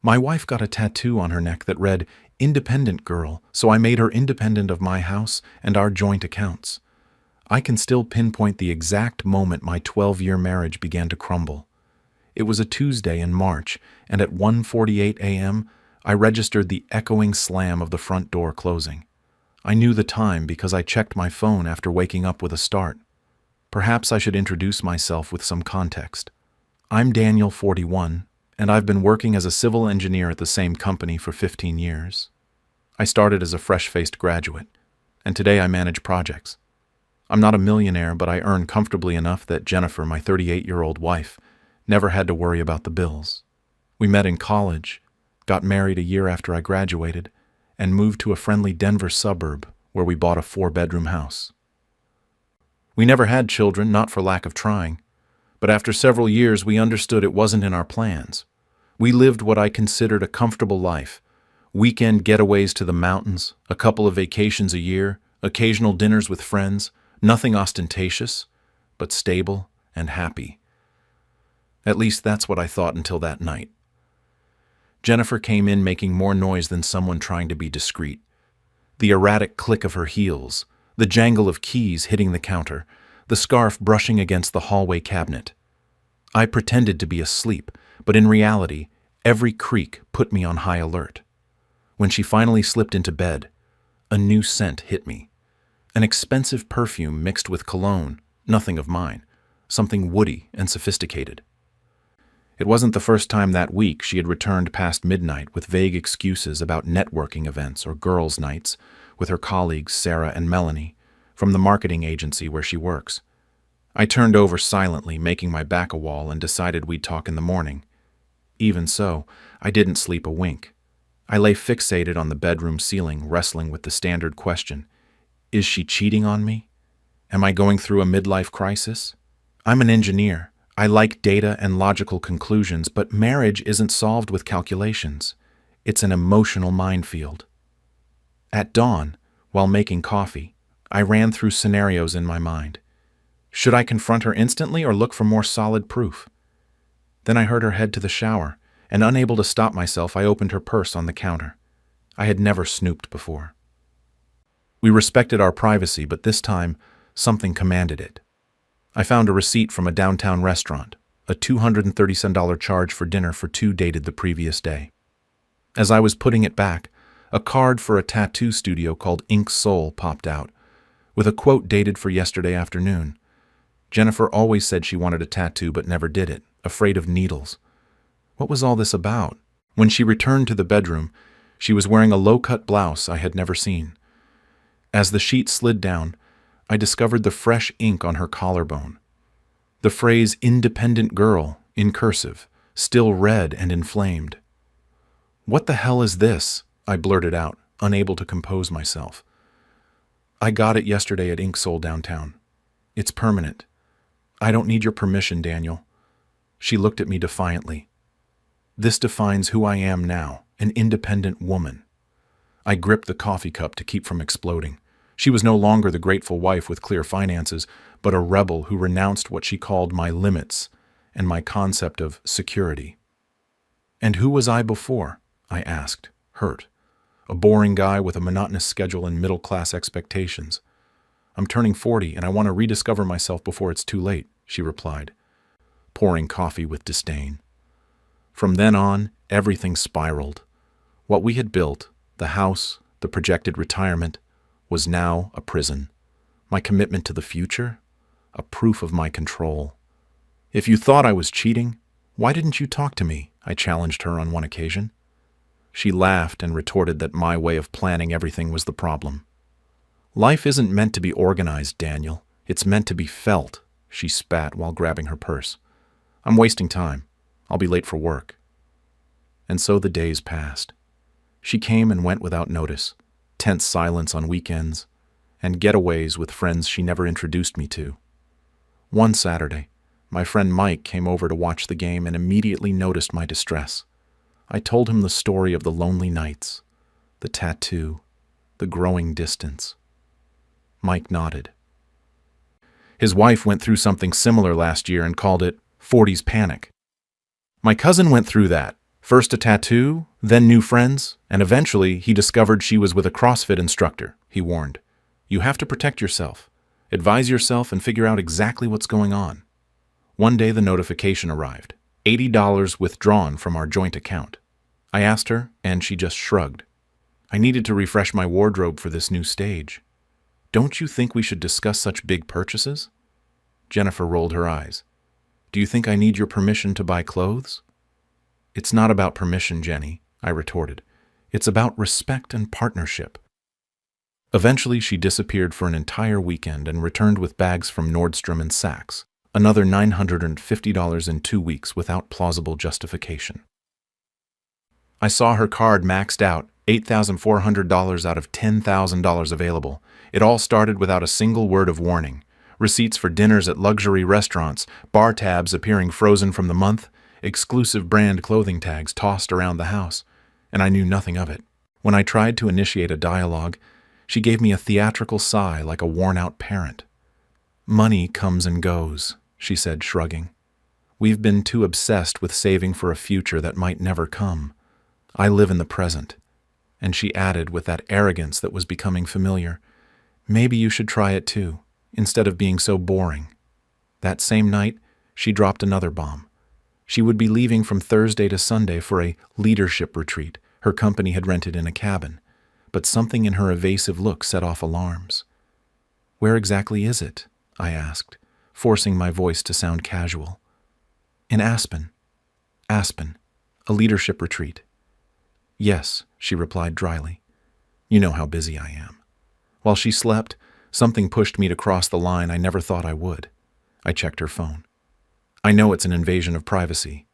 My wife got a tattoo on her neck that read, "Independent Girl," so I made her independent of my house and our joint accounts. I can still pinpoint the exact moment my 12-year marriage began to crumble. It was a Tuesday in March, and at 1:48 a.m., I registered the echoing slam of the front door closing. I knew the time because I checked my phone after waking up with a start. Perhaps I should introduce myself with some context. I'm Daniel, 41, and I've been working as a civil engineer at the same company for 15 years. I started as a fresh-faced graduate, and today I manage projects. I'm not a millionaire, but I earn comfortably enough that Jennifer, my 38-year-old wife, never had to worry about the bills. We met in college, got married a year after I graduated, and moved to a friendly Denver suburb where we bought a 4-bedroom house. We never had children, not for lack of trying, but after several years we understood it wasn't in our plans. We lived what I considered a comfortable life: weekend getaways to the mountains, a couple of vacations a year, occasional dinners with friends, nothing ostentatious, but stable and happy. At least that's what I thought until that night. Jennifer came in making more noise than someone trying to be discreet. The erratic click of her heels, the jangle of keys hitting the counter, the scarf brushing against the hallway cabinet. I pretended to be asleep, but in reality, every creak put me on high alert. When she finally slipped into bed, a new scent hit me. An expensive perfume mixed with cologne, nothing of mine, something woody and sophisticated. It wasn't the first time that week she had returned past midnight with vague excuses about networking events or girls' nights with her colleagues Sarah and Melanie from the marketing agency where she works. I turned over silently, making my back a wall, and decided we'd talk in the morning. Even so, I didn't sleep a wink. I lay fixated on the bedroom ceiling, wrestling with the standard question: is she cheating on me? Am I going through a midlife crisis? I'm an engineer. I like data and logical conclusions, but marriage isn't solved with calculations. It's an emotional minefield. At dawn, while making coffee, I ran through scenarios in my mind. Should I confront her instantly or look for more solid proof? Then I heard her head to the shower, and unable to stop myself, I opened her purse on the counter. I had never snooped before. We respected our privacy, but this time, something commanded it. I found a receipt from a downtown restaurant, a $237 charge for dinner for two dated the previous day. As I was putting it back, a card for a tattoo studio called Ink Soul popped out, with a quote dated for yesterday afternoon. Jennifer always said she wanted a tattoo but never did it, afraid of needles. What was all this about? When she returned to the bedroom, she was wearing a low-cut blouse I had never seen. As the sheet slid down, I discovered the fresh ink on her collarbone. The phrase "independent girl" in cursive, still red and inflamed. "What the hell is this?" I blurted out, unable to compose myself. "I got it yesterday at Ink Soul downtown. It's permanent. I don't need your permission, Daniel." She looked at me defiantly. "This defines who I am now, an independent woman." I gripped the coffee cup to keep from exploding. She was no longer the grateful wife with clear finances, but a rebel who renounced what she called my limits and my concept of security. "And who was I before?" I asked, hurt. "A boring guy with a monotonous schedule and middle-class expectations. I'm turning 40 and I want to rediscover myself before it's too late," she replied, pouring coffee with disdain. From then on, everything spiraled. What we had built, the house, the projected retirement, was now a prison. My commitment to the future, a proof of my control. "If you thought I was cheating, why didn't you talk to me?" I challenged her on one occasion. She laughed and retorted that my way of planning everything was the problem. "Life isn't meant to be organized, Daniel. It's meant to be felt," she spat while grabbing her purse. "I'm wasting time. I'll be late for work." And so the days passed. She came and went without notice, tense silence on weekends, and getaways with friends she never introduced me to. One Saturday, my friend Mike came over to watch the game and immediately noticed my distress. I told him the story of the lonely nights, the tattoo, the growing distance. Mike nodded. His wife went through something similar last year and called it 40s panic. My cousin went through that, First a tattoo, then new friends, and eventually he discovered she was with a CrossFit instructor, he warned. You have to protect yourself. Advise yourself and figure out exactly what's going on. One day the notification arrived. $80 withdrawn from our joint account. I asked her, and she just shrugged. I needed to refresh my wardrobe for this new stage. Don't you think we should discuss such big purchases? Jennifer rolled her eyes. Do you think I need your permission to buy clothes? It's not about permission, Jenny, I retorted. It's about respect and partnership. Eventually, she disappeared for an entire weekend and returned with bags from Nordstrom and Saks, another $950 in 2 weeks without plausible justification. I saw her card maxed out, $8,400 out of $10,000 available. It all started without a single word of warning. Receipts for dinners at luxury restaurants, bar tabs appearing frozen from the month, exclusive brand clothing tags tossed around the house, and I knew nothing of it. When I tried to initiate a dialogue, she gave me a theatrical sigh like a worn-out parent. Money comes and goes, she said, shrugging. We've been too obsessed with saving for a future that might never come. I live in the present. And she added with that arrogance that was becoming familiar, maybe you should try it too, instead of being so boring. That same night, she dropped another bomb. She would be leaving from Thursday to Sunday for a leadership retreat her company had rented in a cabin, but something in her evasive look set off alarms. Where exactly is it? I asked, forcing my voice to sound casual. In Aspen. Aspen, a leadership retreat. Yes, she replied dryly. You know how busy I am. While she slept, something pushed me to cross the line I never thought I would. I checked her phone. I know it's an invasion of privacy,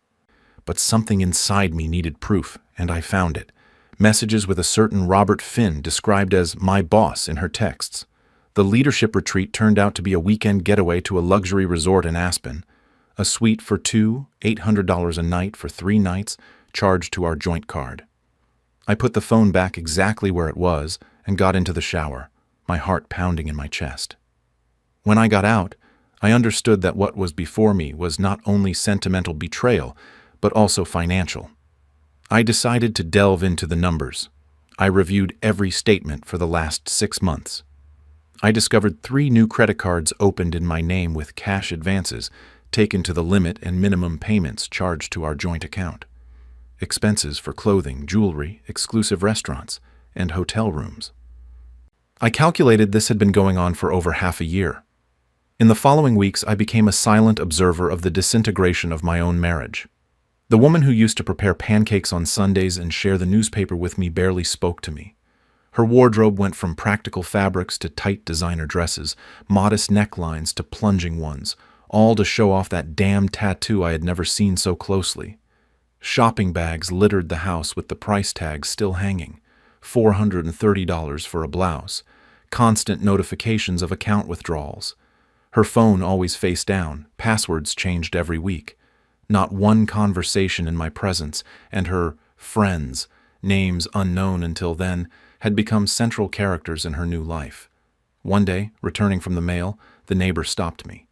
but something inside me needed proof, and I found it. Messages with a certain Robert Finn described as my boss in her texts. The leadership retreat turned out to be a weekend getaway to a luxury resort in Aspen. A suite for two, $800 a night for 3 nights, charged to our joint card. I put the phone back exactly where it was and got into the shower, my heart pounding in my chest. When I got out, I understood that what was before me was not only sentimental betrayal, but also financial. I decided to delve into the numbers. I reviewed every statement for the last 6 months. I discovered 3 new credit cards opened in my name with cash advances taken to the limit and minimum payments charged to our joint account. Expenses for clothing, jewelry, exclusive restaurants, and hotel rooms. I calculated this had been going on for over half a year. In the following weeks, I became a silent observer of the disintegration of my own marriage. The woman who used to prepare pancakes on Sundays and share the newspaper with me barely spoke to me. Her wardrobe went from practical fabrics to tight designer dresses, modest necklines to plunging ones, all to show off that damn tattoo I had never seen so closely. Shopping bags littered the house with the price tags still hanging, $430 for a blouse, constant notifications of account withdrawals. Her phone always face down, passwords changed every week. Not one conversation in my presence, and her friends, names unknown until then, had become central characters in her new life. One day, returning from the mail, the neighbor stopped me.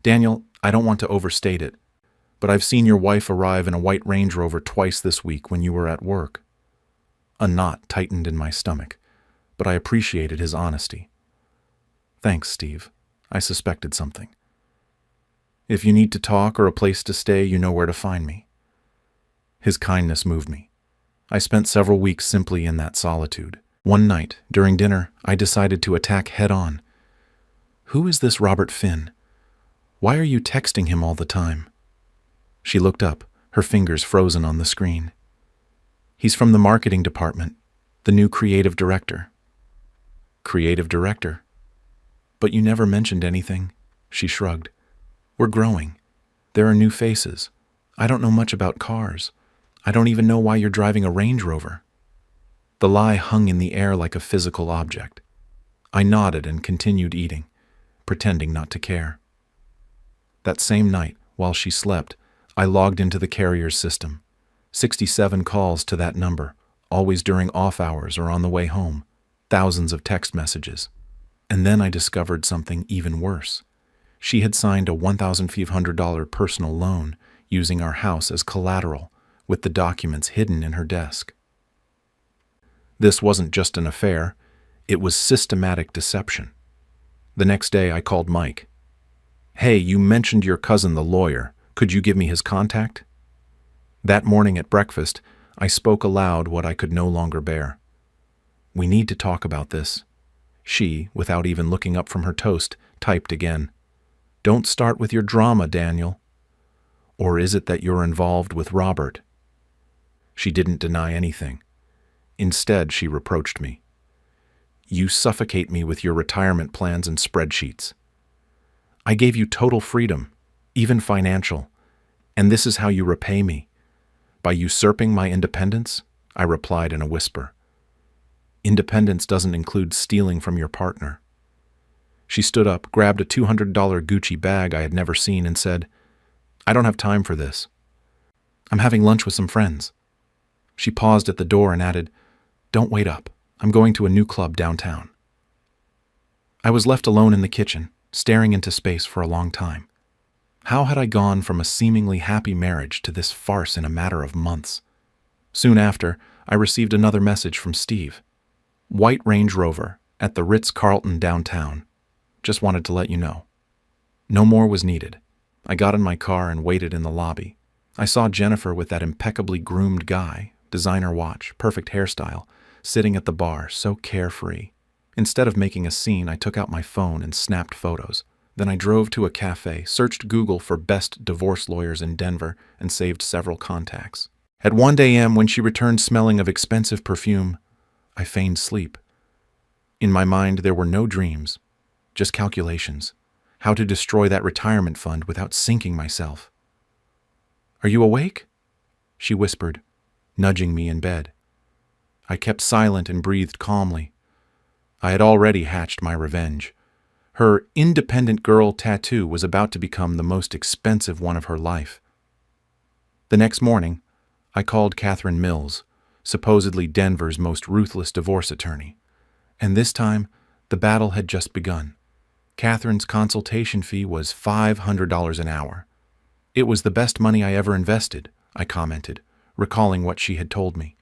Daniel, I don't want to overstate it, but I've seen your wife arrive in a white Range Rover twice this week when you were at work. A knot tightened in my stomach, but I appreciated his honesty. Thanks, Steve. I suspected something. If you need to talk or a place to stay, you know where to find me. His kindness moved me. I spent several weeks simply in that solitude. One night, during dinner, I decided to attack head-on. Who is this Robert Finn? Why are you texting him all the time? She looked up, her fingers frozen on the screen. He's from the marketing department, the new creative director. Creative director? But you never mentioned anything. She shrugged. We're growing. There are new faces. I don't know much about cars. I don't even know why you're driving a Range Rover. The lie hung in the air like a physical object. I nodded and continued eating, pretending not to care. That same night, while she slept, I logged into the carrier's system. 67 calls to that number, always during off hours or on the way home. Thousands of text messages. And then I discovered something even worse. She had signed a $1,500 personal loan using our house as collateral, with the documents hidden in her desk. This wasn't just an affair, it was systematic deception. The next day I called Mike. "Hey, you mentioned your cousin the lawyer. Could you give me his contact?" That morning at breakfast, I spoke aloud what I could no longer bear. "We need to talk about this." She, without even looking up from her toast, typed again. "Don't start with your drama, Daniel. Or is it that you're involved with Robert?" She didn't deny anything. Instead, she reproached me. "You suffocate me with your retirement plans and spreadsheets. I gave you total freedom, even financial, and this is how you repay me. By usurping my independence?" I replied in a whisper. "Independence doesn't include stealing from your partner." She stood up, grabbed a $200 Gucci bag I had never seen, and said, "I don't have time for this. I'm having lunch with some friends." She paused at the door and added, "Don't wait up. I'm going to a new club downtown." I was left alone in the kitchen, staring into space for a long time. How had I gone from a seemingly happy marriage to this farce in a matter of months? Soon after, I received another message from Steve. "White Range Rover, at the Ritz-Carlton downtown. Just wanted to let you know." No more was needed. I got in my car and waited in the lobby. I saw Jennifer with that impeccably groomed guy, designer watch, perfect hairstyle, sitting at the bar, so carefree. Instead of making a scene, I took out my phone and snapped photos. Then I drove to a cafe, searched Google for best divorce lawyers in Denver, and saved several contacts. At 1 a.m., when she returned smelling of expensive perfume, I feigned sleep. In my mind, there were no dreams, just calculations. How to destroy that retirement fund without sinking myself. "Are you awake?" she whispered, nudging me in bed. I kept silent and breathed calmly. I had already hatched my revenge. Her independent girl tattoo was about to become the most expensive one of her life. The next morning, I called Catherine Mills, supposedly Denver's most ruthless divorce attorney. And this time, the battle had just begun. Catherine's consultation fee was $500 an hour. "It was the best money I ever invested," I commented, recalling what she had told me.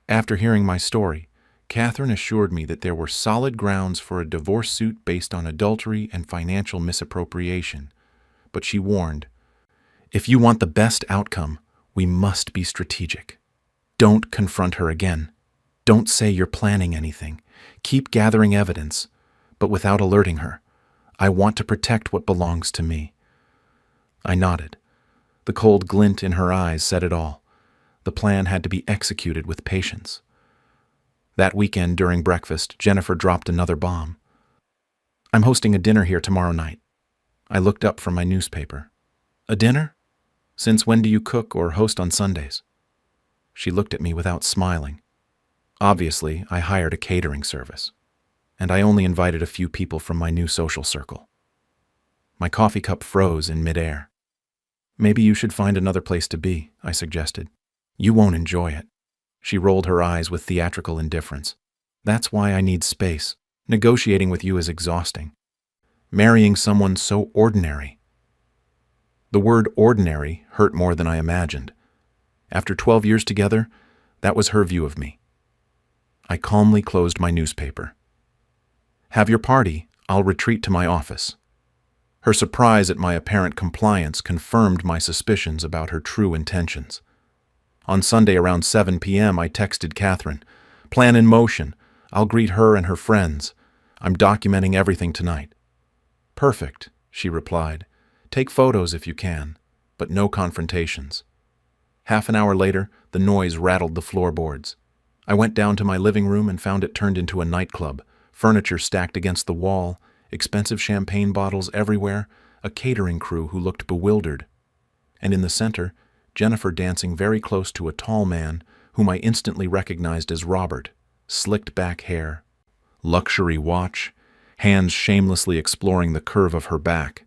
After hearing my story, Catherine assured me that there were solid grounds for a divorce suit based on adultery and financial misappropriation. But she warned, "If you want the best outcome, we must be strategic. Don't confront her again. Don't say you're planning anything. Keep gathering evidence, but without alerting her. I want to protect what belongs to me." I nodded. The cold glint in her eyes said it all. The plan had to be executed with patience. That weekend during breakfast, Jennifer dropped another bomb. "I'm hosting a dinner here tomorrow night." I looked up from my newspaper. "A dinner? Since when do you cook or host on Sundays?" She looked at me without smiling. Obviously, I hired a catering service, and I only invited a few people from my new social circle. My coffee cup froze in midair. "Maybe you should find another place to be," I suggested. "You won't enjoy it." She rolled her eyes with theatrical indifference. "That's why I need space. Negotiating with you is exhausting. Marrying someone so ordinary." The word ordinary hurt more than I imagined. After 12 years together, that was her view of me. I calmly closed my newspaper. "Have your party. I'll retreat to my office." Her surprise at my apparent compliance confirmed my suspicions about her true intentions. On Sunday around 7 p.m., I texted Catherine, "Plan in motion. I'll greet her and her friends. I'm documenting everything tonight." "Perfect," she replied. "Take photos if you can, but no confrontations." Half an hour later, the noise rattled the floorboards. I went down to my living room and found it turned into a nightclub, furniture stacked against the wall, expensive champagne bottles everywhere, a catering crew who looked bewildered. And in the center, Jennifer dancing very close to a tall man whom I instantly recognized as Robert, slicked back hair, luxury watch, hands shamelessly exploring the curve of her back.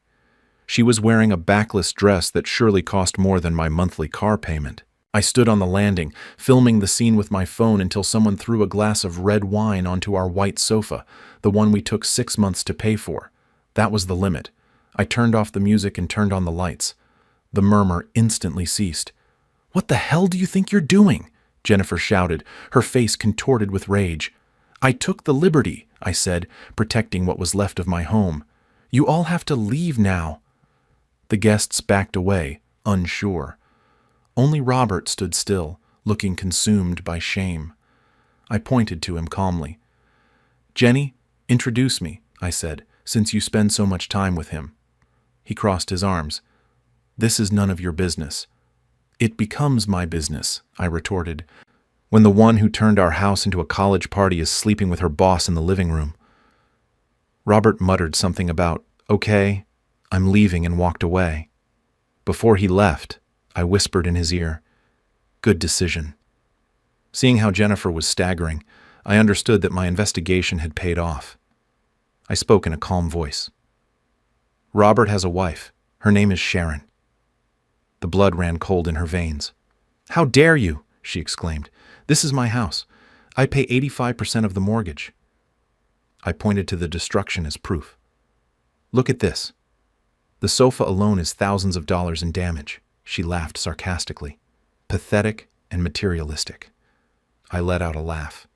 She was wearing a backless dress that surely cost more than my monthly car payment. I stood on the landing, filming the scene with my phone until someone threw a glass of red wine onto our white sofa, the one we took 6 months to pay for. That was the limit. I turned off the music and turned on the lights. The murmur instantly ceased. "What the hell do you think you're doing?" Jennifer shouted, her face contorted with rage. "I took the liberty," I said, protecting what was left of my home. "You all have to leave now." The guests backed away, unsure. Only Robert stood still, looking consumed by shame. I pointed to him calmly. "Jenny, introduce me," I said, "since you spend so much time with him." He crossed his arms. "This is none of your business." "It becomes my business," I retorted, "when the one who turned our house into a college party is sleeping with her boss in the living room." Robert muttered something about, "Okay, I'm leaving," and walked away. Before he left, I whispered in his ear, "Good decision." Seeing how Jennifer was staggering, I understood that my investigation had paid off. I spoke in a calm voice. "Robert has a wife. Her name is Sharon." The blood ran cold in her veins. "How dare you?" she exclaimed. "This is my house. I pay 85% of the mortgage." I pointed to the destruction as proof. "Look at this. The sofa alone is thousands of dollars in damage." She laughed sarcastically. "Pathetic and materialistic." I let out a laugh.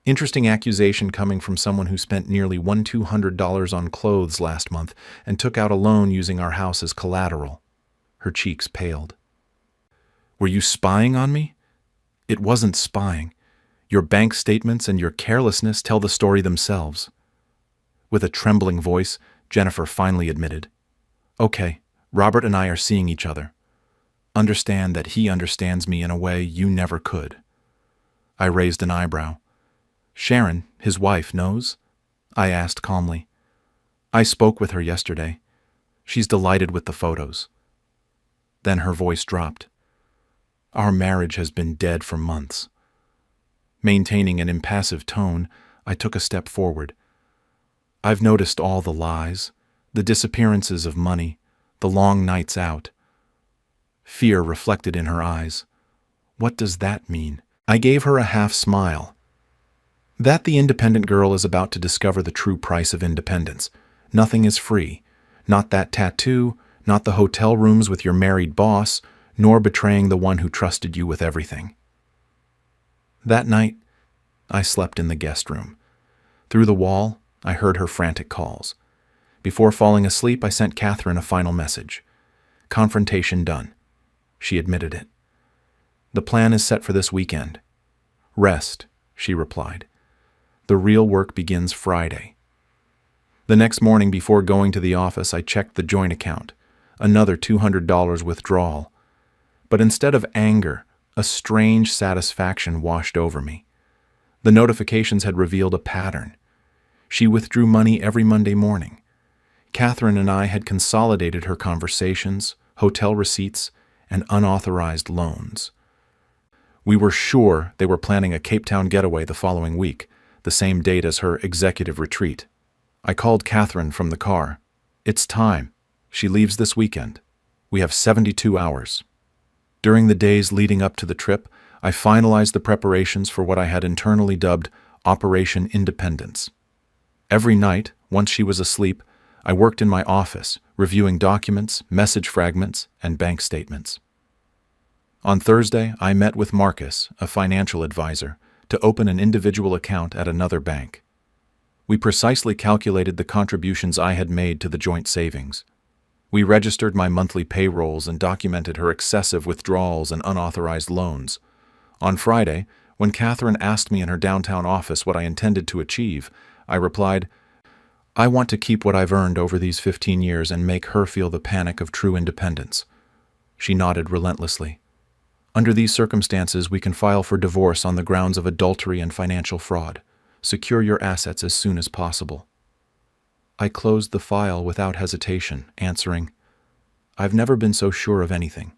Interesting accusation coming from someone who spent nearly $1,200 on clothes last month and took out a loan using our house as collateral. Her cheeks paled. "Were you spying on me?" "It wasn't spying. Your bank statements and your carelessness tell the story themselves." With a trembling voice, Jennifer finally admitted, "Okay, Robert and I are seeing each other. Understand that he understands me in a way you never could." I raised an eyebrow. "Sharon, his wife, knows?" I asked calmly. "I spoke with her yesterday. She's delighted with the photos." Then her voice dropped. "Our marriage has been dead for months." Maintaining an impassive tone, I took a step forward. "I've noticed all the lies, the disappearances of money, the long nights out." Fear reflected in her eyes. "What does that mean?" I gave her a half smile. "That the independent girl is about to discover the true price of independence. Nothing is free. Not that tattoo, not the hotel rooms with your married boss, nor betraying the one who trusted you with everything." That night, I slept in the guest room. Through the wall, I heard her frantic calls. Before falling asleep, I sent Catherine a final message. Confrontation done. She admitted it. "The plan is set for this weekend." "Rest," she replied. "The real work begins Friday." The next morning before going to the office, I checked the joint account. Another $200 withdrawal. But instead of anger, a strange satisfaction washed over me. The notifications had revealed a pattern. She withdrew money every Monday morning. Catherine and I had consolidated her conversations, hotel receipts, and unauthorized loans. We were sure they were planning a Cape Town getaway the following week, the same date as her executive retreat. I called Catherine from the car. "It's time. She leaves this weekend. We have 72 hours. During the days leading up to the trip, I finalized the preparations for what I had internally dubbed Operation Independence. Every night, once she was asleep, I worked in my office, reviewing documents, message fragments, and bank statements. On Thursday, I met with Marcus, a financial advisor, to open an individual account at another bank. We precisely calculated the contributions I had made to the joint savings. We registered my monthly payrolls and documented her excessive withdrawals and unauthorized loans. On Friday, when Catherine asked me in her downtown office what I intended to achieve, I replied, "I want to keep what I've earned over these 15 years and make her feel the panic of true independence." She nodded relentlessly. "Under these circumstances, we can file for divorce on the grounds of adultery and financial fraud. Secure your assets as soon as possible." I closed the file without hesitation, answering, "I've never been so sure of anything."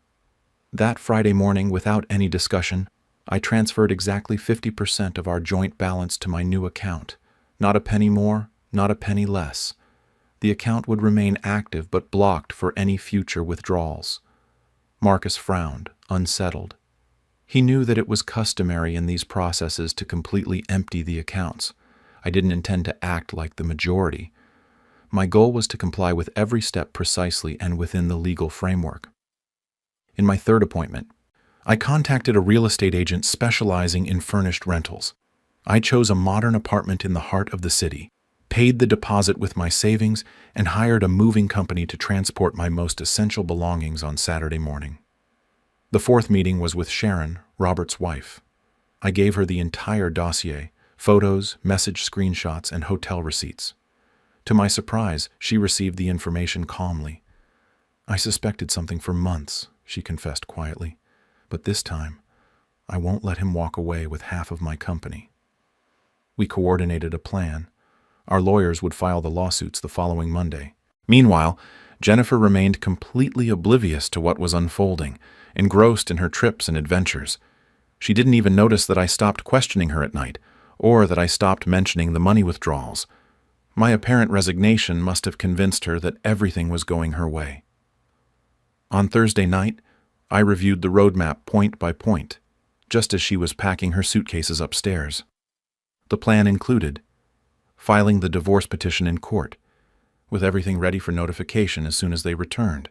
That Friday morning, without any discussion, I transferred exactly 50% of our joint balance to my new account. Not a penny more, not a penny less. The account would remain active but blocked for any future withdrawals. Marcus frowned, unsettled. He knew that it was customary in these processes to completely empty the accounts. I didn't intend to act like the majority. My goal was to comply with every step precisely and within the legal framework. In my third appointment, I contacted a real estate agent specializing in furnished rentals. I chose a modern apartment in the heart of the city, paid the deposit with my savings, and hired a moving company to transport my most essential belongings on Saturday morning. The fourth meeting was with Sharon, Robert's wife. I gave her the entire dossier, photos, message screenshots, and hotel receipts. To my surprise, she received the information calmly. "I suspected something for months," she confessed quietly, "but this time, I won't let him walk away with half of my company." We coordinated a plan. Our lawyers would file the lawsuits the following Monday. Meanwhile, Jennifer remained completely oblivious to what was unfolding, engrossed in her trips and adventures. She didn't even notice that I stopped questioning her at night, or that I stopped mentioning the money withdrawals. My apparent resignation must have convinced her that everything was going her way. On Thursday night, I reviewed the roadmap point by point, just as she was packing her suitcases upstairs. The plan included filing the divorce petition in court, with everything ready for notification as soon as they returned,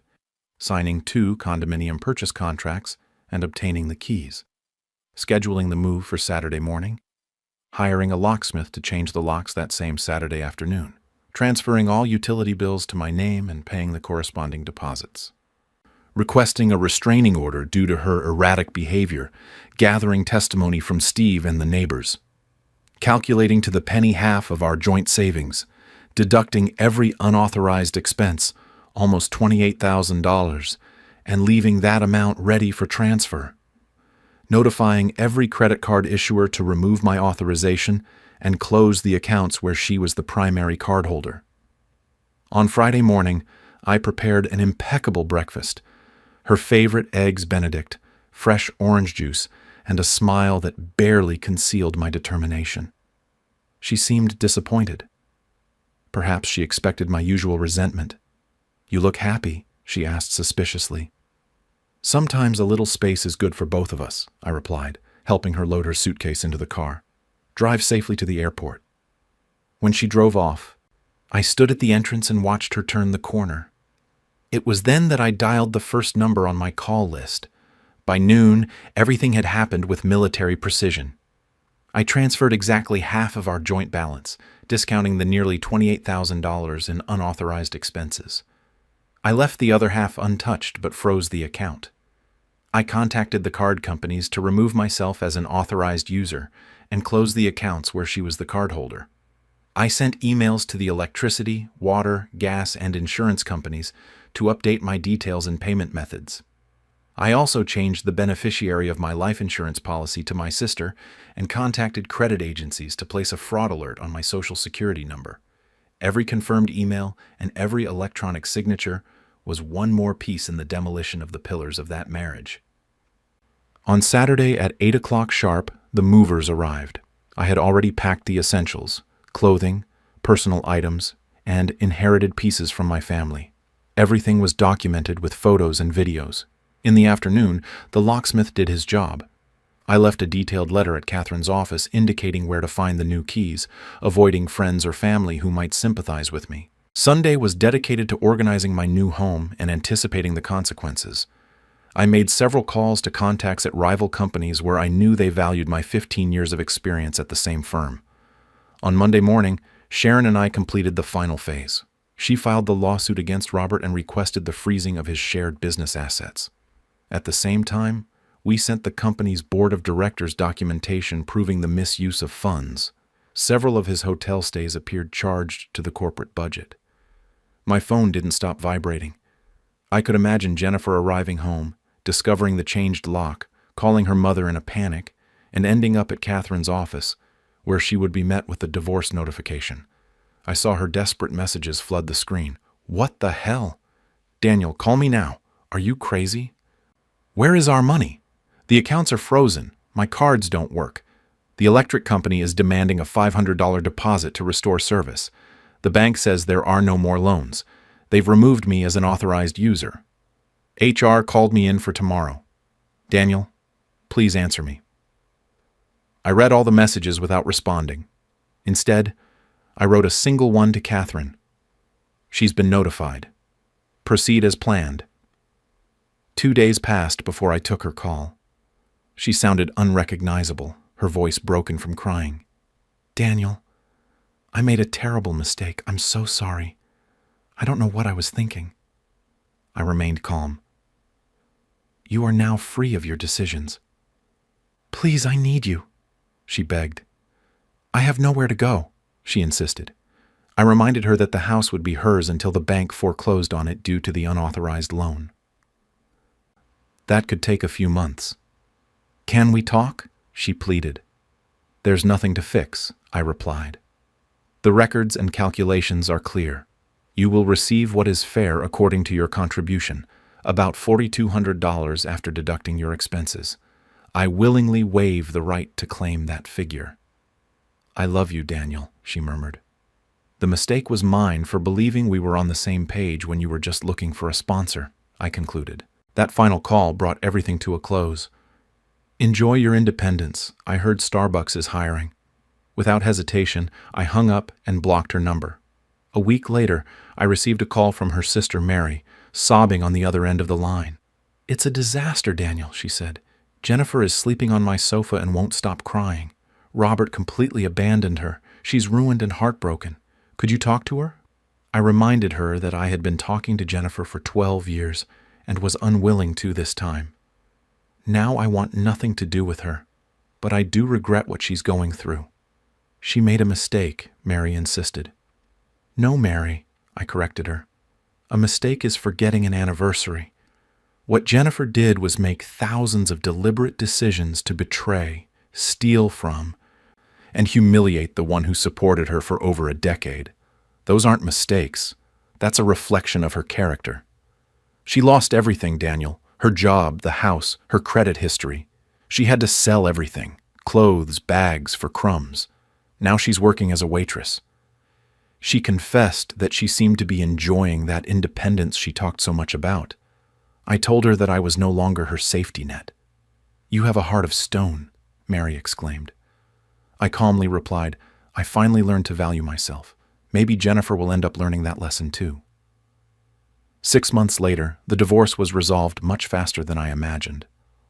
signing 2 condominium purchase contracts and obtaining the keys, scheduling the move for Saturday morning, hiring a locksmith to change the locks that same Saturday afternoon, transferring all utility bills to my name and paying the corresponding deposits, requesting a restraining order due to her erratic behavior, gathering testimony from Steve and the neighbors, calculating to the penny half of our joint savings, deducting every unauthorized expense, almost $28,000, and leaving that amount ready for transfer, notifying every credit card issuer to remove my authorization and close the accounts where she was the primary cardholder. On Friday morning, I prepared an impeccable breakfast, her favorite eggs Benedict, fresh orange juice, and a smile that barely concealed my determination. She seemed disappointed. Perhaps she expected my usual resentment. "You look happy," she asked suspiciously. "Sometimes a little space is good for both of us," I replied, helping her load her suitcase into the car. "Drive safely to the airport." When she drove off, I stood at the entrance and watched her turn the corner. It was then that I dialed the first number on my call list. By noon, everything had happened with military precision. I transferred exactly half of our joint balance, discounting the nearly $28,000 in unauthorized expenses. I left the other half untouched but froze the account. I contacted the card companies to remove myself as an authorized user and close the accounts where she was the cardholder. I sent emails to the electricity, water, gas, and insurance companies to update my details and payment methods. I also changed the beneficiary of my life insurance policy to my sister and contacted credit agencies to place a fraud alert on my Social Security number. Every confirmed email and every electronic signature was one more piece in the demolition of the pillars of that marriage. On Saturday at 8 o'clock sharp, the movers arrived. I had already packed the essentials: clothing, personal items, and inherited pieces from my family. Everything was documented with photos and videos. In the afternoon, the locksmith did his job. I left a detailed letter at Catherine's office indicating where to find the new keys, avoiding friends or family who might sympathize with me. Sunday was dedicated to organizing my new home and anticipating the consequences. I made several calls to contacts at rival companies where I knew they valued my 15 years of experience at the same firm. On Monday morning, Sharon and I completed the final phase. She filed the lawsuit against Robert and requested the freezing of his shared business assets. At the same time, we sent the company's board of directors documentation proving the misuse of funds. Several of his hotel stays appeared charged to the corporate budget. My phone didn't stop vibrating. I could imagine Jennifer arriving home, discovering the changed lock, calling her mother in a panic, and ending up at Catherine's office, where she would be met with a divorce notification. I saw her desperate messages flood the screen. "What the hell? Daniel, call me now. Are you crazy? Where is our money? The accounts are frozen. My cards don't work. The electric company is demanding a $500 deposit to restore service. The bank says there are no more loans. They've removed me as an authorized user. HR called me in for tomorrow. Daniel, please answer me." I read all the messages without responding. Instead, I wrote a single one to Catherine. "She's been notified. Proceed as planned." 2 days passed before I took her call. She sounded unrecognizable, her voice broken from crying. "Daniel, I made a terrible mistake. I'm so sorry. I don't know what I was thinking." I remained calm. "You are now free of your decisions." "Please, I need you," she begged. "I have nowhere to go," she insisted. I reminded her that the house would be hers until the bank foreclosed on it due to the unauthorized loan. That could take a few months. "Can we talk?" she pleaded. "There's nothing to fix," I replied. "The records and calculations are clear. You will receive what is fair according to your contribution, about $4,200 after deducting your expenses. I willingly waive the right to claim that figure." "I love you, Daniel," she murmured. "The mistake was mine for believing we were on the same page when you were just looking for a sponsor," I concluded. That final call brought everything to a close. "Enjoy your independence. I heard Starbucks is hiring." Without hesitation, I hung up and blocked her number. A week later, I received a call from her sister Mary, sobbing on the other end of the line. "It's a disaster, Daniel," she said. "Jennifer is sleeping on my sofa and won't stop crying. Robert completely abandoned her. She's ruined and heartbroken. Could you talk to her?" I reminded her that I had been talking to Jennifer for 12 years and was unwilling to this time. "Now I want nothing to do with her, but I do regret what she's going through." "She made a mistake," Mary insisted. "No, Mary," I corrected her. "A mistake is forgetting an anniversary. What Jennifer did was make thousands of deliberate decisions to betray, steal from, and humiliate the one who supported her for over a decade. Those aren't mistakes. That's a reflection of her character. She lost everything, Daniel. Her job, the house, her credit history. She had to sell everything. Clothes, bags, for crumbs. Now she's working as a waitress. She confessed that she seemed to be enjoying that independence she talked so much about. I told her that I was no longer her safety net." "You have a heart of stone," Mary exclaimed. I calmly replied, "I finally learned to value myself. Maybe Jennifer will end up learning that lesson too." 6 months later, the divorce was resolved much faster than I imagined,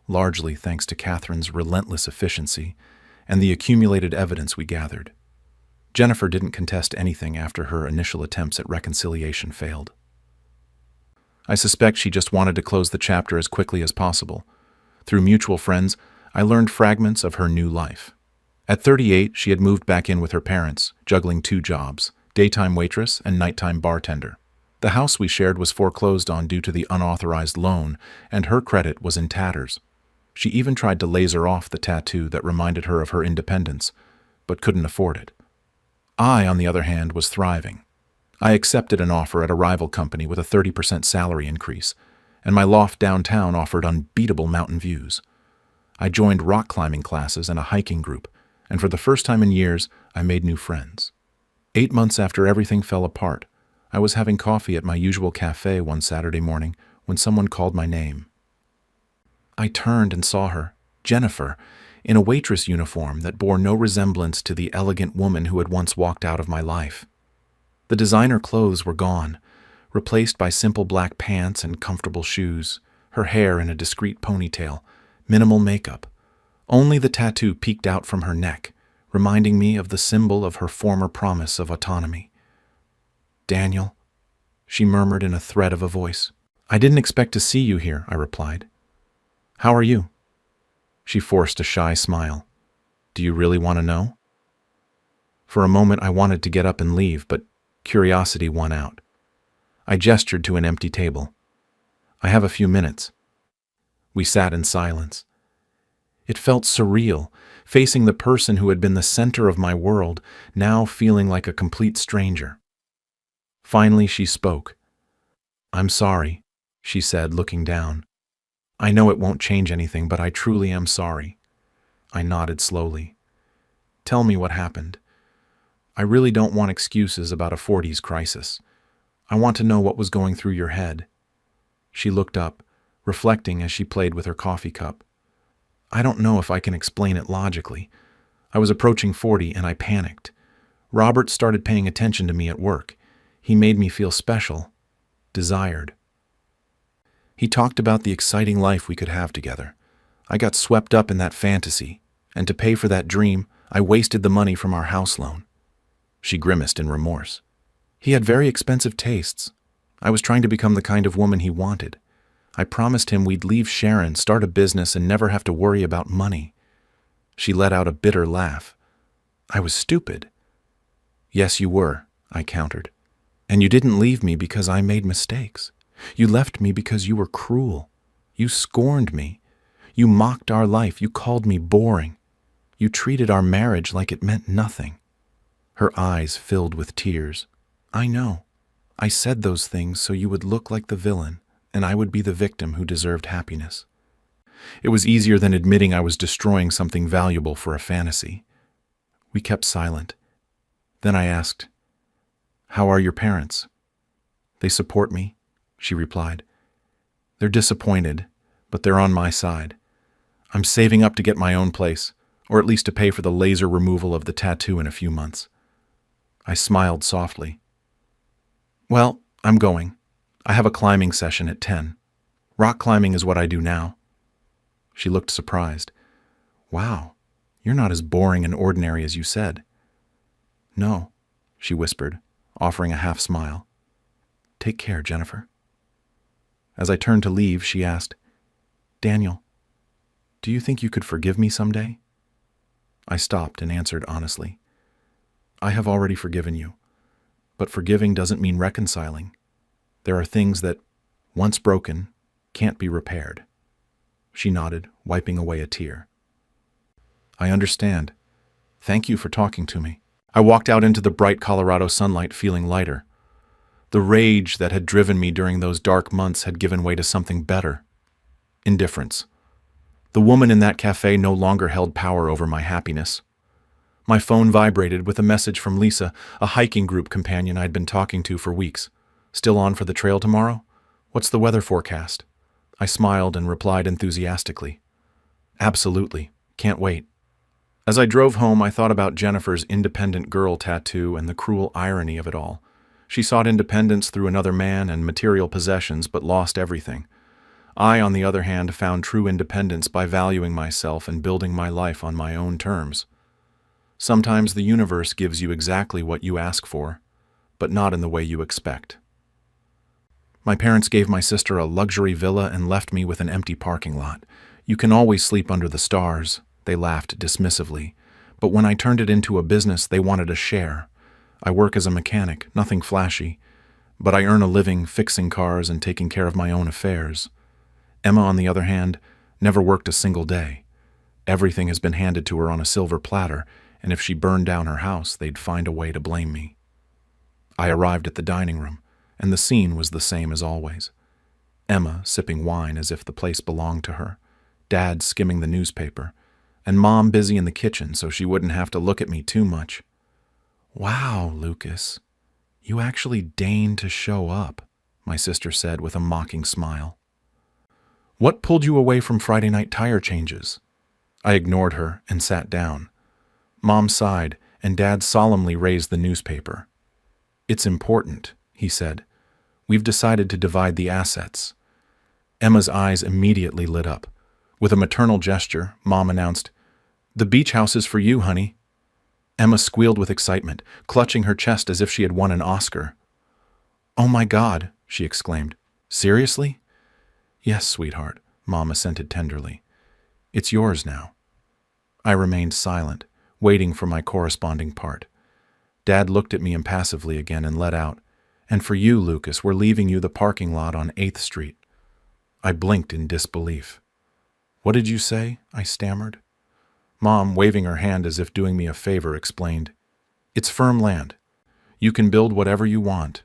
largely thanks to Catherine's relentless efficiency and the accumulated evidence we gathered. Jennifer didn't contest anything after her initial attempts at reconciliation failed. I suspect she just wanted to close the chapter as quickly as possible. Through mutual friends, I learned fragments of her new life. At 38, she had moved back in with her parents, juggling 2 jobs, daytime waitress and nighttime bartender. The house we shared was foreclosed on due to the unauthorized loan, and her credit was in tatters. She even tried to laser off the tattoo that reminded her of her independence, but couldn't afford it. I, on the other hand, was thriving. I accepted an offer at a rival company with a 30% salary increase, and my loft downtown offered unbeatable mountain views. I joined rock climbing classes and a hiking group, and for the first time in years, I made new friends. 8 months after everything fell apart, I was having coffee at my usual cafe one Saturday morning when someone called my name. I turned and saw her, Jennifer, in a waitress uniform that bore no resemblance to the elegant woman who had once walked out of my life. The designer clothes were gone, replaced by simple black pants and comfortable shoes, her hair in a discreet ponytail, minimal makeup. Only the tattoo peeked out from her neck, reminding me of the symbol of her former promise of autonomy. "Daniel," she murmured in a thread of a voice. "I didn't expect to see you here," I replied. "How are you?" She forced a shy smile. "Do you really want to know?" For a moment I wanted to get up and leave, but curiosity won out. I gestured to an empty table. "I have a few minutes." We sat in silence. It felt surreal, facing the person who had been the center of my world, now feeling like a complete stranger. Finally, she spoke. "I'm sorry," she said, looking down. "I know it won't change anything, but I truly am sorry." I nodded slowly. "Tell me what happened. I really don't want excuses about a 40s crisis. I want to know what was going through your head." She looked up, reflecting as she played with her coffee cup. "I don't know if I can explain it logically. I was approaching 40 and I panicked. Robert started paying attention to me at work. He made me feel special, desired. He talked about the exciting life we could have together. I got swept up in that fantasy, and to pay for that dream, I wasted the money from our house loan." She grimaced in remorse. "He had very expensive tastes. I was trying to become the kind of woman he wanted. I promised him we'd leave Sharon, start a business, and never have to worry about money." She let out a bitter laugh. "I was stupid." "Yes, you were," I countered. "And you didn't leave me because I made mistakes. You left me because you were cruel. You scorned me. You mocked our life. You called me boring. You treated our marriage like it meant nothing." Her eyes filled with tears. "I know. I said those things so you would look like the villain, and I would be the victim who deserved happiness." It was easier than admitting I was destroying something valuable for a fantasy. We kept silent. Then I asked, "How are your parents?" "They support me," she replied. "They're disappointed, but they're on my side. I'm saving up to get my own place, or at least to pay for the laser removal of the tattoo in a few months." I smiled softly. "Well, I'm going. I have a climbing session at 10. Rock climbing is what I do now." She looked surprised. "Wow, you're not as boring and ordinary as you said." "No," she whispered, offering a half smile. "Take care, Jennifer." As I turned to leave, she asked, "Daniel, do you think you could forgive me someday?" I stopped and answered honestly, "I have already forgiven you, but forgiving doesn't mean reconciling. There are things that, once broken, can't be repaired." She nodded, wiping away a tear. "I understand. Thank you for talking to me." I walked out into the bright Colorado sunlight feeling lighter. The rage that had driven me during those dark months had given way to something better. Indifference. The woman in that cafe no longer held power over my happiness. My phone vibrated with a message from Lisa, a hiking group companion I'd been talking to for weeks. "Still on for the trail tomorrow? What's the weather forecast?" I smiled and replied enthusiastically, "Absolutely. Can't wait." As I drove home, I thought about Jennifer's independent girl tattoo and the cruel irony of it all. She sought independence through another man and material possessions, but lost everything. I, on the other hand, found true independence by valuing myself and building my life on my own terms. Sometimes the universe gives you exactly what you ask for, but not in the way you expect. My parents gave my sister a luxury villa and left me with an empty parking lot. "You can always sleep under the stars," they laughed dismissively. But when I turned it into a business, they wanted a share. I work as a mechanic, nothing flashy, but I earn a living fixing cars and taking care of my own affairs. Emma, on the other hand, never worked a single day. Everything has been handed to her on a silver platter, and if she burned down her house, they'd find a way to blame me. I arrived at the dining room, and the scene was the same as always. Emma sipping wine as if the place belonged to her, Dad skimming the newspaper, and Mom busy in the kitchen so she wouldn't have to look at me too much. "Wow, Lucas, you actually deigned to show up," my sister said with a mocking smile. "What pulled you away from Friday night tire changes?" I ignored her and sat down. Mom sighed, and Dad solemnly raised the newspaper. "It's important," he said. "We've decided to divide the assets." Emma's eyes immediately lit up. With a maternal gesture, Mom announced, "The beach house is for you, honey." Emma squealed with excitement, clutching her chest as if she had won an Oscar. "Oh my God," she exclaimed. "Seriously?" "Yes, sweetheart," Mom assented tenderly. "It's yours now." I remained silent, waiting for my corresponding part. Dad looked at me impassively again and let out, "And for you, Lucas, we're leaving you the parking lot on 8th Street. I blinked in disbelief. "What did you say?" I stammered. Mom, waving her hand as if doing me a favor, explained, "It's firm land. You can build whatever you want."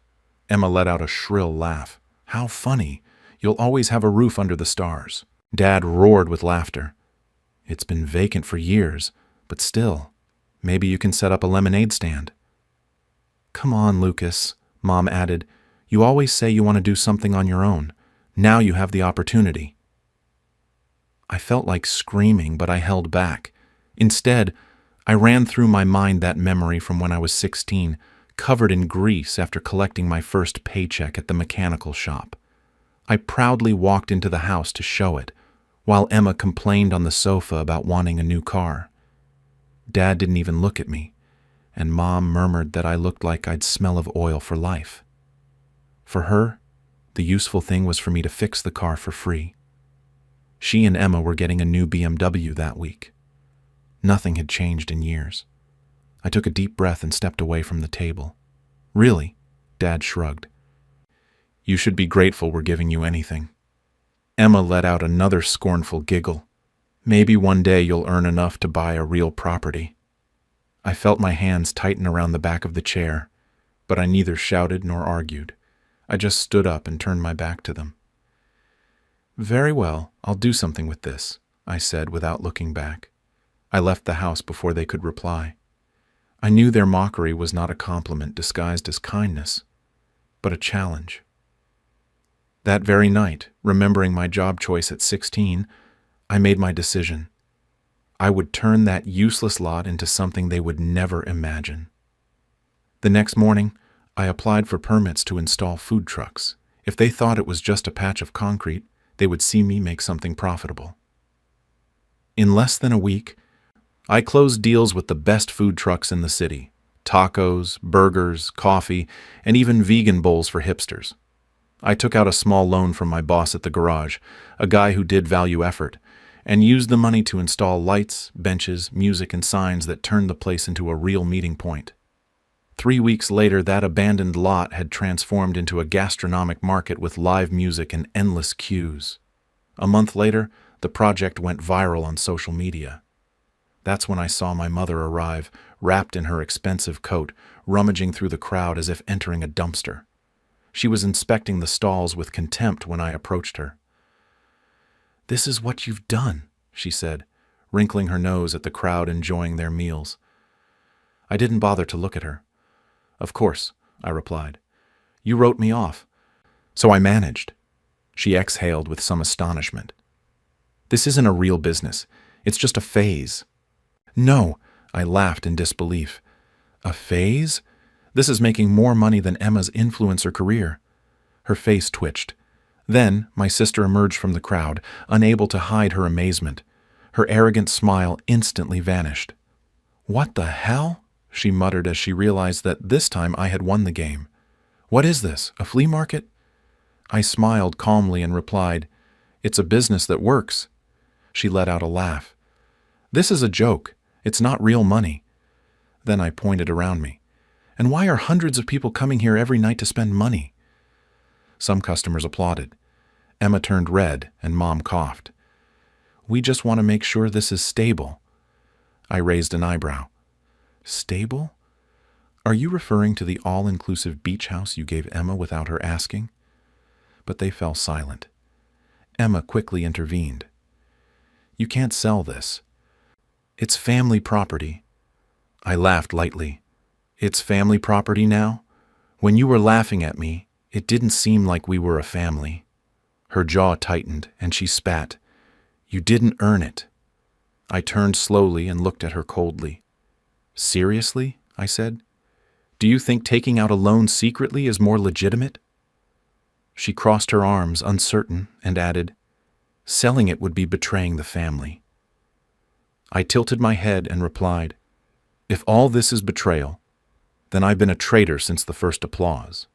Emma let out a shrill laugh. "How funny. You'll always have a roof under the stars." Dad roared with laughter. "It's been vacant for years, but still, maybe you can set up a lemonade stand." "Come on, Lucas," Mom added. "You always say you want to do something on your own. Now you have the opportunity." I felt like screaming, but I held back. Instead, I ran through my mind that memory from when I was 16, covered in grease after collecting my first paycheck at the mechanical shop. I proudly walked into the house to show it, while Emma complained on the sofa about wanting a new car. Dad didn't even look at me, and Mom murmured that I looked like I'd smell of oil for life. For her, the useful thing was for me to fix the car for free. She and Emma were getting a new BMW that week. Nothing had changed in years. I took a deep breath and stepped away from the table. Really? Dad shrugged. You should be grateful we're giving you anything. Emma let out another scornful giggle. Maybe one day you'll earn enough to buy a real property. I felt my hands tighten around the back of the chair, but I neither shouted nor argued. I just stood up and turned my back to them. Very well, I'll do something with this, I said without looking back. I left the house before they could reply. I knew their mockery was not a compliment disguised as kindness, but a challenge. That very night, remembering my job choice at 16, I made my decision. I would turn that useless lot into something they would never imagine. The next morning, I applied for permits to install food trucks. If they thought it was just a patch of concrete, they would see me make something profitable. In less than a week, I closed deals with the best food trucks in the city: tacos, burgers, coffee, and even vegan bowls for hipsters. I took out a small loan from my boss at the garage, a guy who did value effort, and used the money to install lights, benches, music, and signs that turned the place into a real meeting point. 3 weeks later, that abandoned lot had transformed into a gastronomic market with live music and endless queues. A month later, the project went viral on social media. That's when I saw my mother arrive, wrapped in her expensive coat, rummaging through the crowd as if entering a dumpster. She was inspecting the stalls with contempt when I approached her. "This is what you've done," she said, wrinkling her nose at the crowd enjoying their meals. I didn't bother to look at her. "Of course," I replied. "You wrote me off." "So I managed." She exhaled with some astonishment. "This isn't a real business. It's just a phase." "No," I laughed in disbelief. "A phase? This is making more money than Emma's influencer career." Her face twitched. Then my sister emerged from the crowd, unable to hide her amazement. Her arrogant smile instantly vanished. "What the hell?" she muttered as she realized that this time I had won the game. "What is this, a flea market?" I smiled calmly and replied, "It's a business that works." She let out a laugh. "This is a joke. It's not real money." Then I pointed around me. "And why are hundreds of people coming here every night to spend money?" Some customers applauded. Emma turned red and Mom coughed. "We just want to make sure this is stable." I raised an eyebrow. "Stable? Are you referring to the all-inclusive beach house you gave Emma without her asking?" But they fell silent. Emma quickly intervened. "You can't sell this. It's family property." I laughed lightly. "It's family property now? When you were laughing at me, it didn't seem like we were a family." Her jaw tightened, and she spat. "You didn't earn it." I turned slowly and looked at her coldly. "Seriously?" I said. "Do you think taking out a loan secretly is more legitimate?" She crossed her arms, uncertain, and added, "Selling it would be betraying the family." I tilted my head and replied, "If all this is betrayal, then I've been a traitor since the first applause."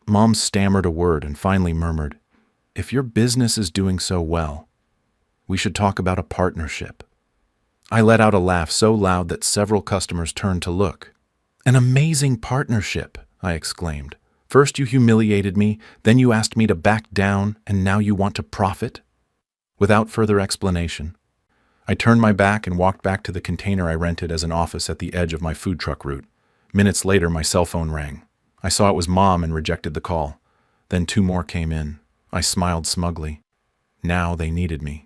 Mom stammered a word and finally murmured, "If your business is doing so well, we should talk about a partnership." I let out a laugh so loud that several customers turned to look. "An amazing partnership," I exclaimed. "First you humiliated me, then you asked me to back down, and now you want to profit?" Without further explanation, I turned my back and walked back to the container I rented as an office at the edge of my food truck route. Minutes later, my cell phone rang. I saw it was Mom and rejected the call. Then 2 more came in. I smiled smugly. Now they needed me.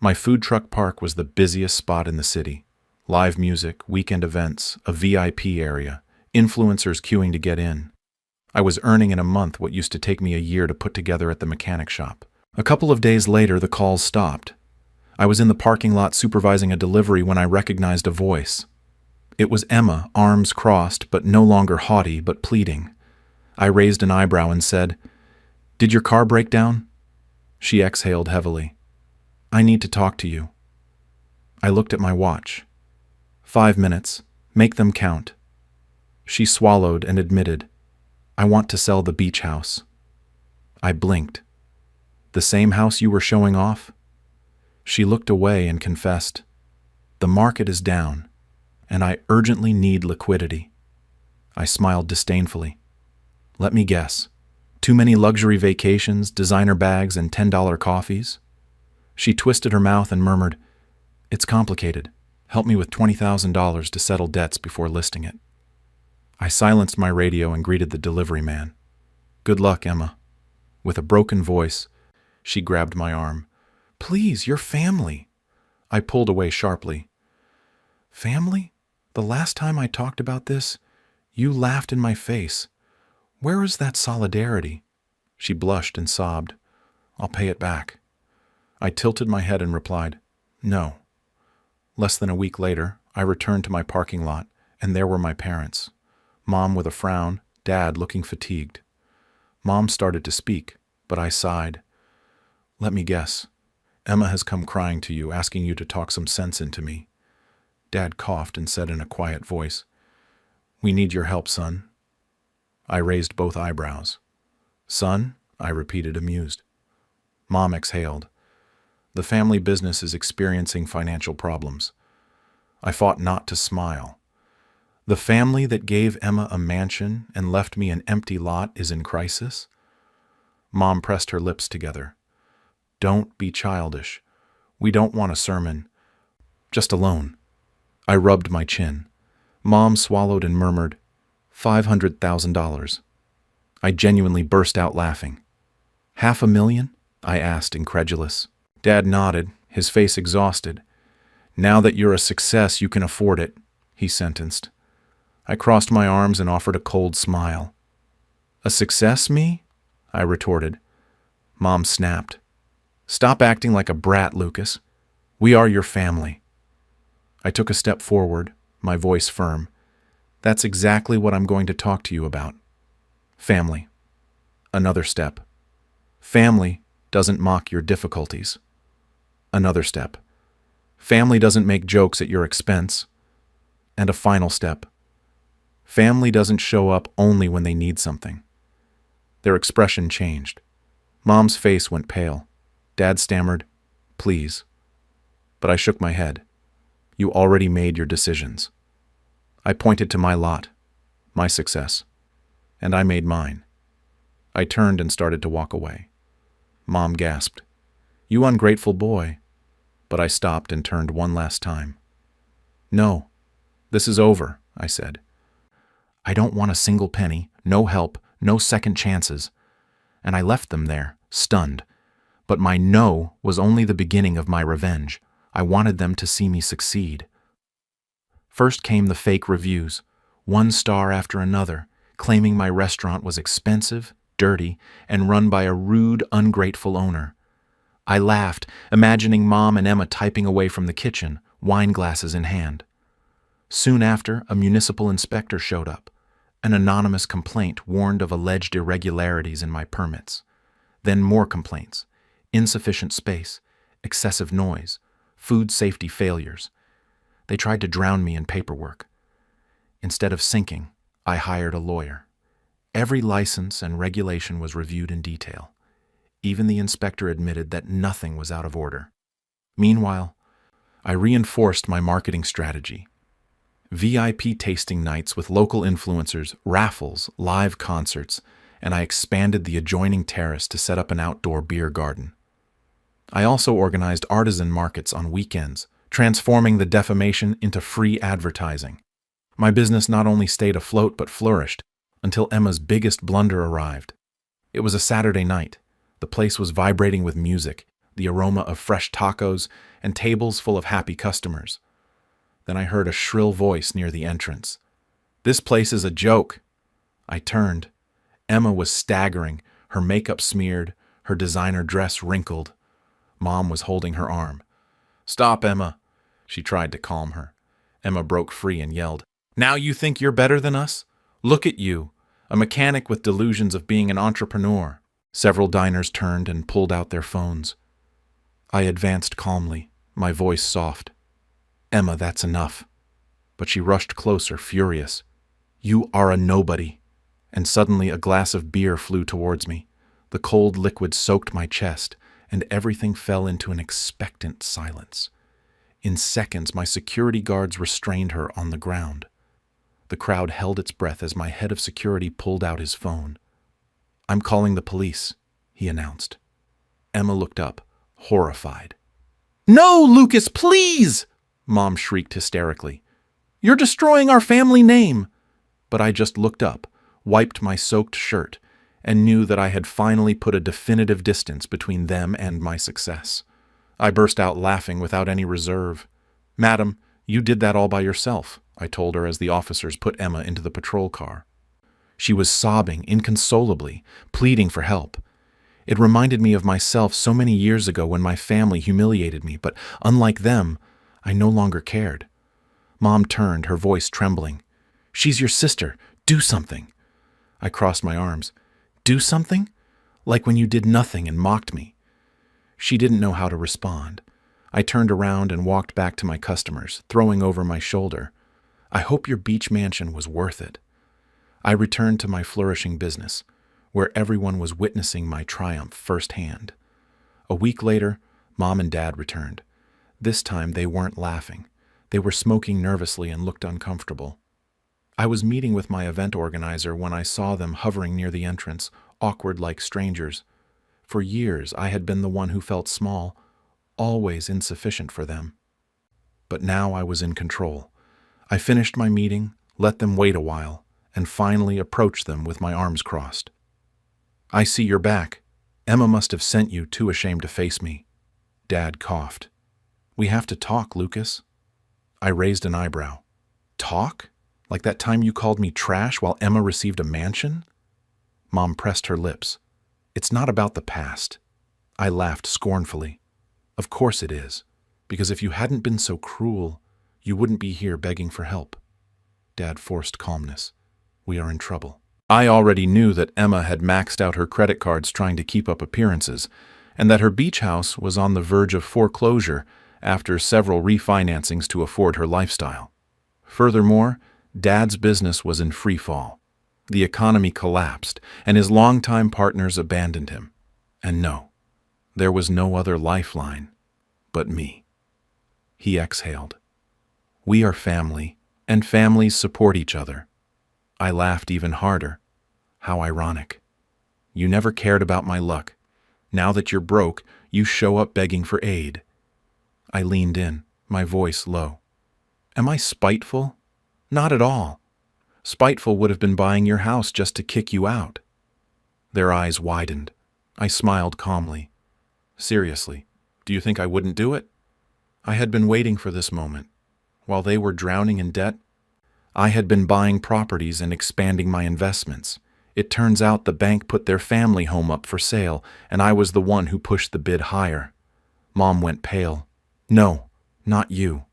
My food truck park was the busiest spot in the city. Live music, weekend events, a VIP area, influencers queuing to get in. I was earning in a month what used to take me a year to put together at the mechanic shop. A couple of days later, the calls stopped. I was in the parking lot supervising a delivery when I recognized a voice. It was Emma, arms crossed, but no longer haughty, but pleading. I raised an eyebrow and said, "Did your car break down?" She exhaled heavily. I need to talk to you. I looked at my watch. 5 minutes. Make them count. She swallowed and admitted, I want to sell the beach house. I blinked. The same house you were showing off? She looked away and confessed, the market is down, and I urgently need liquidity. I smiled disdainfully. Let me guess. Too many luxury vacations, designer bags, and $10 coffees? She twisted her mouth and murmured, It's complicated. Help me with $20,000 to settle debts before listing it. I silenced my radio and greeted the delivery man. Good luck, Emma. With a broken voice, she grabbed my arm. Please, your family. I pulled away sharply. Family? The last time I talked about this, you laughed in my face. Where is that solidarity? She blushed and sobbed. I'll pay it back. I tilted my head and replied, No. Less than a week later, I returned to my parking lot, and there were my parents. Mom with a frown, Dad looking fatigued. Mom started to speak, but I sighed. Let me guess. Emma has come crying to you, asking you to talk some sense into me. Dad coughed and said in a quiet voice, We need your help, son. I raised both eyebrows. Son? I repeated, amused. Mom exhaled. The family business is experiencing financial problems. I fought not to smile. The family that gave Emma a mansion and left me an empty lot is in crisis? Mom pressed her lips together. Don't be childish. We don't want a sermon. Just a loan. I rubbed my chin. Mom swallowed and murmured, $500,000. I genuinely burst out laughing. $500,000? I asked, incredulous. Dad nodded, his face exhausted. Now that you're a success, you can afford it, he sentenced. I crossed my arms and offered a cold smile. A success, me? I retorted. Mom snapped. Stop acting like a brat, Lucas. We are your family. I took a step forward, my voice firm. That's exactly what I'm going to talk to you about. Family. Another step. Family doesn't mock your difficulties. Another step. Family doesn't make jokes at your expense. And a final step. Family doesn't show up only when they need something. Their expression changed. Mom's face went pale. Dad stammered, Please. But I shook my head. You already made your decisions. I pointed to my lot, my success, and I made mine. I turned and started to walk away. Mom gasped, You ungrateful boy. But I stopped and turned one last time. No, this is over, I said. I don't want a single penny, no help, no second chances. And I left them there, stunned. But my no was only the beginning of my revenge. I wanted them to see me succeed. First came the fake reviews, one star after another, claiming my restaurant was expensive, dirty, and run by a rude, ungrateful owner. I laughed, imagining Mom and Emma typing away from the kitchen, wine glasses in hand. Soon after, a municipal inspector showed up. An anonymous complaint warned of alleged irregularities in my permits. Then more complaints. Insufficient space, excessive noise, food safety failures. They tried to drown me in paperwork. Instead of sinking, I hired a lawyer. Every license and regulation was reviewed in detail. Even the inspector admitted that nothing was out of order. Meanwhile, I reinforced my marketing strategy. VIP tasting nights with local influencers, raffles, live concerts, and I expanded the adjoining terrace to set up an outdoor beer garden. I also organized artisan markets on weekends, transforming the defamation into free advertising. My business not only stayed afloat but flourished until Emma's biggest blunder arrived. It was a Saturday night. The place was vibrating with music, the aroma of fresh tacos, and tables full of happy customers. Then I heard a shrill voice near the entrance. This place is a joke. I turned. Emma was staggering, her makeup smeared, her designer dress wrinkled. Mom was holding her arm. Stop, Emma. She tried to calm her. Emma broke free and yelled, Now you think you're better than us? Look at you, a mechanic with delusions of being an entrepreneur. Several diners turned and pulled out their phones. I advanced calmly, my voice soft. Emma, that's enough. But she rushed closer, furious. You are a nobody. And suddenly a glass of beer flew towards me. The cold liquid soaked my chest, and everything fell into an expectant silence. In seconds, my security guards restrained her on the ground. The crowd held its breath as my head of security pulled out his phone. I'm calling the police, he announced. Emma looked up, horrified. No, Lucas, please! Mom shrieked hysterically. You're destroying our family name. But I just looked up, wiped my soaked shirt, and knew that I had finally put a definitive distance between them and my success. I burst out laughing without any reserve. Madam, you did that all by yourself, I told her as the officers put Emma into the patrol car. She was sobbing inconsolably, pleading for help. It reminded me of myself so many years ago when my family humiliated me, but unlike them, I no longer cared. Mom turned, her voice trembling. She's your sister. Do something. I crossed my arms. Do something? Like when you did nothing and mocked me. She didn't know how to respond. I turned around and walked back to my customers, throwing over my shoulder. I hope your beach mansion was worth it. I returned to my flourishing business, where everyone was witnessing my triumph firsthand. A week later, Mom and Dad returned. This time they weren't laughing. They were smoking nervously and looked uncomfortable. I was meeting with my event organizer when I saw them hovering near the entrance, awkward like strangers. For years, I had been the one who felt small, always insufficient for them. But now I was in control. I finished my meeting, let them wait a while, and finally approached them with my arms crossed. I see you're back. Emma must have sent you, too ashamed to face me. Dad coughed. We have to talk, Lucas. I raised an eyebrow. Talk? Like that time you called me trash while Emma received a mansion? Mom pressed her lips. It's not about the past. I laughed scornfully. Of course it is, because if you hadn't been so cruel, you wouldn't be here begging for help. Dad forced calmness. We are in trouble. I already knew that Emma had maxed out her credit cards trying to keep up appearances, and that her beach house was on the verge of foreclosure after several refinancings to afford her lifestyle. Furthermore, Dad's business was in free fall. The economy collapsed, and his longtime partners abandoned him. And no, there was no other lifeline but me. He exhaled. We are family, and families support each other. I laughed even harder. How ironic. You never cared about my luck. Now that you're broke, you show up begging for aid. I leaned in, my voice low. Am I spiteful? Not at all. Spiteful would have been buying your house just to kick you out. Their eyes widened. I smiled calmly. Seriously, do you think I wouldn't do it? I had been waiting for this moment. While they were drowning in debt, I had been buying properties and expanding my investments. It turns out the bank put their family home up for sale, and I was the one who pushed the bid higher. Mom went pale. No, not you.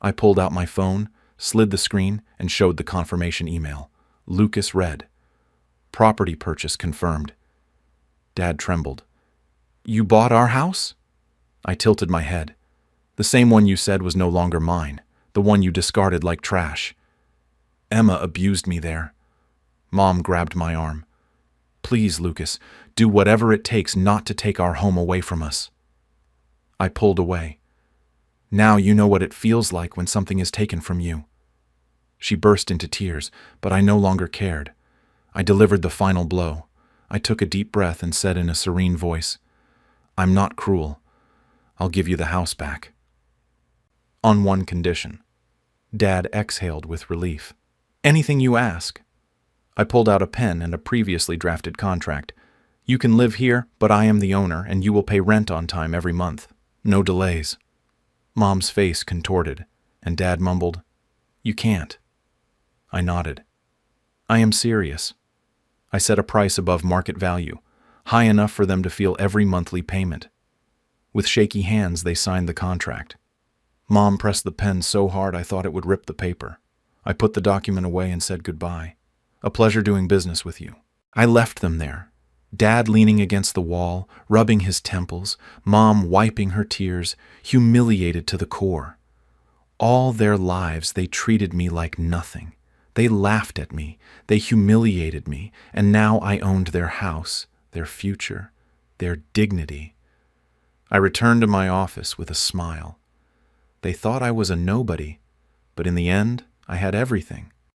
I pulled out my phone, slid the screen, and showed the confirmation email. Lucas read. Property purchase confirmed. Dad trembled. You bought our house? I tilted my head. The same one you said was no longer mine, the one you discarded like trash. Emma abused me there. Mom grabbed my arm. Please, Lucas, do whatever it takes not to take our home away from us. I pulled away. Now you know what it feels like when something is taken from you. She burst into tears, but I no longer cared. I delivered the final blow. I took a deep breath and said in a serene voice, I'm not cruel. I'll give you the house back. On one condition. Dad exhaled with relief. Anything you ask. I pulled out a pen and a previously drafted contract. You can live here, but I am the owner, and you will pay rent on time every month. No delays. Mom's face contorted, and Dad mumbled, You can't. I nodded. I am serious. I set a price above market value, high enough for them to feel every monthly payment. With shaky hands, they signed the contract. Mom pressed the pen so hard I thought it would rip the paper. I put the document away and said goodbye. A pleasure doing business with you. I left them there, Dad leaning against the wall, rubbing his temples, Mom wiping her tears, humiliated to the core. All their lives they treated me like nothing. They laughed at me, they humiliated me, and now I owned their house, their future, their dignity. I returned to my office with a smile. They thought I was a nobody, but in the end, I had everything.